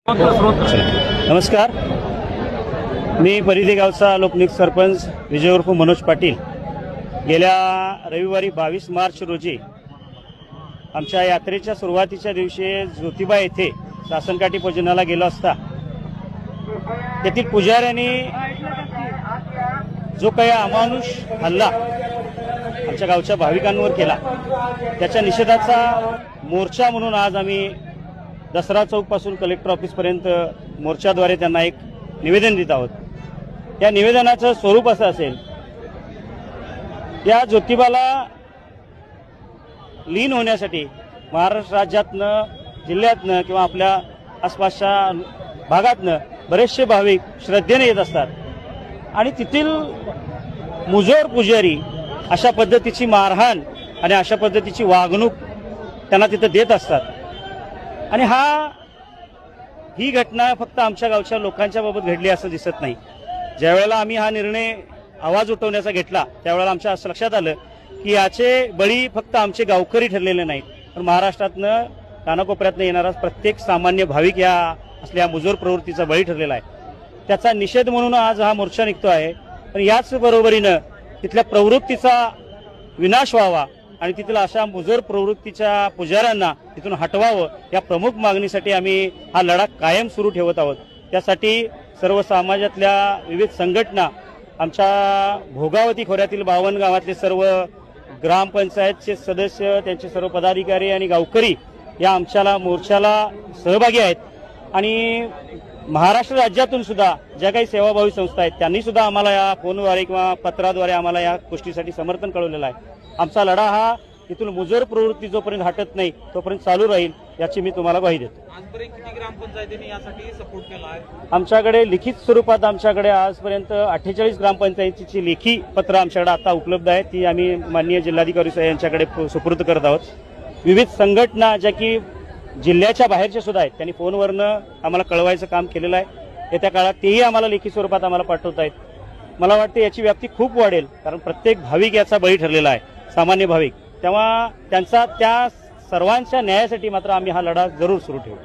नमस्कार, मी परिधी गावचा लोकनियुक्त सरपंच विजय उर्फ मनोज पाटील गेल्या रविवारी 22 मार्च रोजी आमच्या यात्रेच्या सुरुवातीच्या दिवशी ज्योतिबा येथे शासनकाठी पूजनाला गेलो असता तेथील पुजाऱ्यांनी जो काही अमानुष हल्ला आमच्या गावच्या भाविकांवर केला त्याच्या निषेधाचा मोर्चा म्हणून आज आम्ही दसरा चौक पासून कलेक्टर ऑफिसपर्यंत मोर्चाद्वारे त्यांना एक निवेदन देत आहोत। या निवेदनाचं स्वरूप असं असेल, या ज्योतिबाला लीन होण्यासाठी महाराष्ट्र राज्यातनं, जिल्ह्यातनं किंवा आपल्या आसपासच्या भागातनं बरेचसे भाविक श्रद्धेने येत असतात आणि तेथील मुजोर पुजारी अशा पद्धतीची मारहाण आणि अशा पद्धतीची वागणूक त्यांना तिथं देत असतात। आणि ही घटना फक्त आमच्या गावच्या लोकांच्या बाबत घडली असं दिसत नाही। ज्यावेळेला आम्ही हा निर्णय आवाज उठवण्याचा घेतला त्यावेळेला आमच्या असं लक्षात आलं की याचे बळी फक्त आमचे गावकरी ठरलेले नाहीत, पण महाराष्ट्रातनं कानाकोपऱ्यातनं येणारा प्रत्येक सामान्य भाविक या असल्या मुजोर प्रवृत्तीचा बळी ठरलेला आहे। त्याचा निषेध म्हणून आज हा मोर्चा निघतो आहे। पण याच बरोबरीनं तिथल्या प्रवृत्तीचा विनाश व्हावा आणि तिथल्या अशा मुजोर प्रवृत्तीच्या पुजाऱ्यांना तिथून हटवावं या प्रमुख मागणीसाठी आम्ही हा लढा कायम सुरू ठेवत आहोत। त्यासाठी सर्व समाजातल्या विविध संघटना, आमच्या भोगावती खोऱ्यातील 52 गावातले सर्व ग्रामपंचायतचे सदस्य, त्यांचे सर्व पदाधिकारी आणि गावकरी या आमच्या मोर्चाला सहभागी आहेत। आणि महाराष्ट्र राज्यातून सुद्धा ज्या काही सेवाभावी संस्था आहेत त्यांनी सुद्धा आम्हाला या फोनद्वारे किंवा पत्राद्वारे आम्हाला या गोष्टीसाठी समर्थन कळवलेलं आहे। आमचा लढा हा इथून मुजोर प्रवृत्ती जोपर्यंत हटत नाही तोपर्यंत चालू राहील याची मी तुम्हाला ग्वाही देतो। आजपर्यंत किती ग्रामपंचायतींनी यासाठी सपोर्ट केला आहे? आमच्याकडे लिखित स्वरूपात आमच्याकडे आजपर्यंत 48 ग्रामपंचायतीची लेखी पत्र आमच्याकडे आता उपलब्ध आहे, ती आम्ही माननीय जिल्हाधिकारी साहेब यांच्याकडे सुपूर्द करत आहोत। विविध संघटना ज्या की जिल्ह्याच्या बाहेरच्या सुद्धा आहेत त्यांनी फोनवरनं आम्हाला कळवायचं काम केलेलं आहे। येत्या काळात तेही आम्हाला लेखी स्वरूपात आम्हाला पाठवत आहेत। मला वाटतं याची व्याप्ती खूप वाढेल, कारण प्रत्येक भाविक याचा बळी ठरलेला आहे, सामान्य भाविक। तेव्हा त्यांचा त्या सर्वांच्या न्यायासाठी मात्र आम्ही हा लढा जरूर सुरू ठेवू।